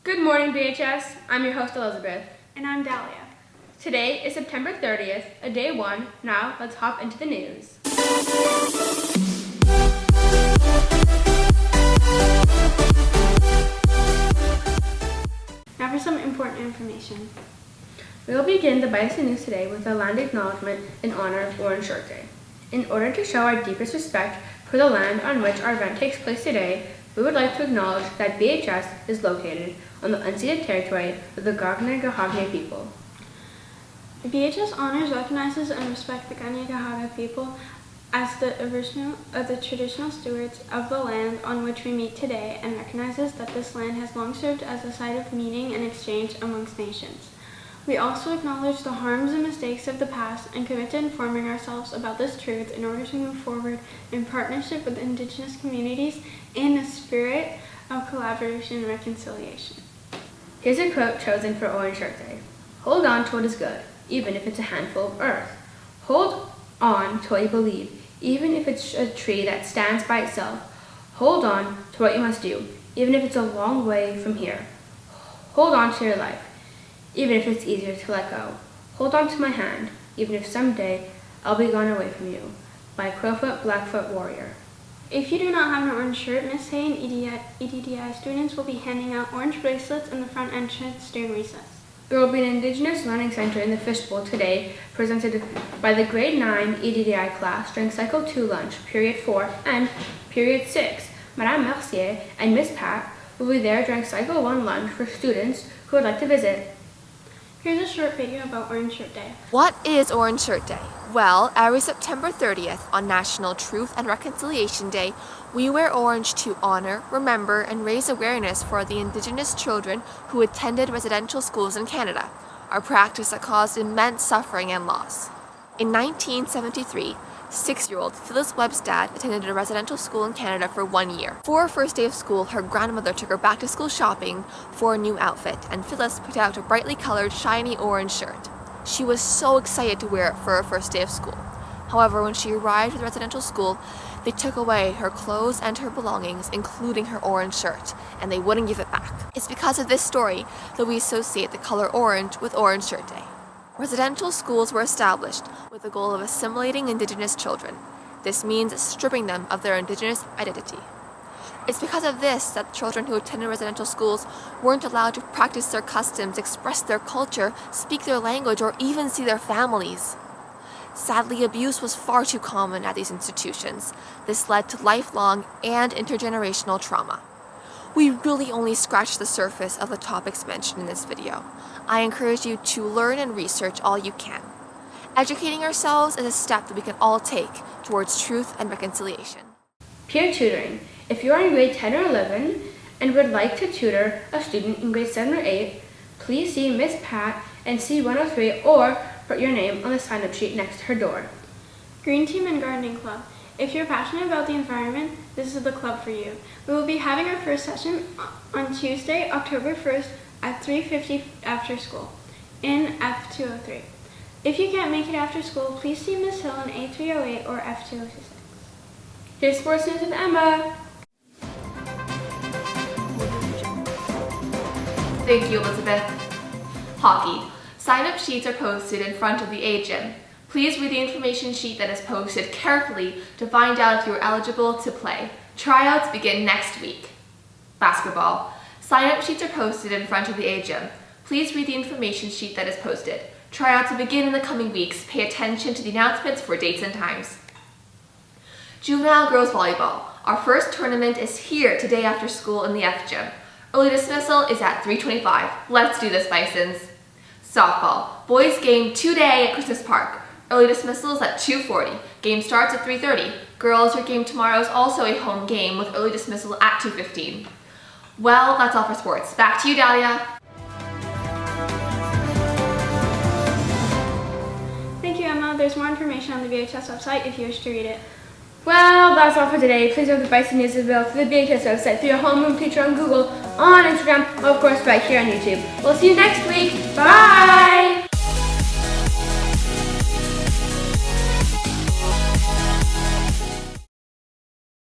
Good morning, BHS. I'm your host, Elizabeth. And I'm Dahlia. Today is September 30th, a day one. Now, let's hop into the news. Now for some important information. We will begin the Bison news today with a land acknowledgement in honor of Orange Shirt Day. In order to show our deepest respect for the land on which our event takes place today, we would like to acknowledge that BHS is located on the unceded territory of the Kanien'kehá:ka people. BHS honors, recognizes, and respects the Kanien'kehá:ka people as the traditional stewards of the land on which we meet today, and recognizes that this land has long served as a site of meeting and exchange amongst nations. We also acknowledge the harms and mistakes of the past and commit to informing ourselves about this truth in order to move forward in partnership with Indigenous communities in a spirit of collaboration and reconciliation. Here's a quote chosen for Orange Shirt Day. Hold on to what is good, even if it's a handful of earth. Hold on to what you believe, even if it's a tree that stands by itself. Hold on to what you must do, even if it's a long way from here. Hold on to your life, even if it's easier to let go. Hold on to my hand, even if someday I'll be gone away from you. By Crowfoot Blackfoot Warrior. If you do not have an orange shirt, Ms. Hay and EDDI students will be handing out orange bracelets in the front entrance during recess. There will be an Indigenous Learning Center in the Fishbowl today, presented by the Grade 9 EDDI class during Cycle 2 lunch, Period 4 and Period 6. Madame Mercier and Miss Pat will be there during Cycle 1 lunch for students who would like to visit. Here's a short video about Orange Shirt Day. What is Orange Shirt Day? Well, every September 30th on National Truth and Reconciliation Day, we wear orange to honor, remember, and raise awareness for the Indigenous children who attended residential schools in Canada, a practice that caused immense suffering and loss. In 1973, 6-year-old Phyllis Webb's dad attended a residential school in Canada for 1 year. For her first day of school, her grandmother took her back to school shopping for a new outfit, and Phyllis picked out a brightly colored, shiny orange shirt. She was so excited to wear it for her first day of school. However, when she arrived at the residential school, they took away her clothes and her belongings, including her orange shirt, and they wouldn't give it back. It's because of this story that we associate the color orange with Orange Shirt Day. Residential schools were established with the goal of assimilating Indigenous children. This means stripping them of their Indigenous identity. It's because of this that children who attended residential schools weren't allowed to practice their customs, express their culture, speak their language, or even see their families. Sadly, abuse was far too common at these institutions. This led to lifelong and intergenerational trauma. We really only scratched the surface of the topics mentioned in this video. I encourage you to learn and research all you can. Educating ourselves is a step that we can all take towards truth and reconciliation. Peer tutoring. If you are in grade 10 or 11 and would like to tutor a student in grade 7 or 8, please see Miss Pat and C103 or put your name on the sign-up sheet next to her door. Green Team and Gardening Club. If you're passionate about the environment, this is the club for you. We will be having our first session on Tuesday, October 1st at 3:50 after school in F203. If you can't make it after school, please see Ms. Hill in A308 or F206. Here's Sports News with Emma. Thank you, Elizabeth. Hockey. Sign-up sheets are posted in front of the A gym. Please read the information sheet that is posted carefully to find out if you are eligible to play. Tryouts begin next week. Basketball. Sign-up sheets are posted in front of the A gym. Please read the information sheet that is posted. Tryouts will begin in the coming weeks. Pay attention to the announcements for dates and times. Juvenile Girls Volleyball. Our first tournament is here today after school in the F gym. Early dismissal is at 3:25. Let's do this, Bisons. Softball. Boys game today at Christmas Park. Early dismissal is at 2:40. Game starts at 3:30. Girls, your game tomorrow is also a home game with early dismissal at 2:15. Well, that's all for sports. Back to you, Dahlia. Thank you, Emma. There's more information on the VHS website if you wish to read it. Well, that's all for today. Please note the Bison News is available through the BHS website, through your homeroom teacher on Google, on Instagram, or of course right here on YouTube. We'll see you next week. Bye!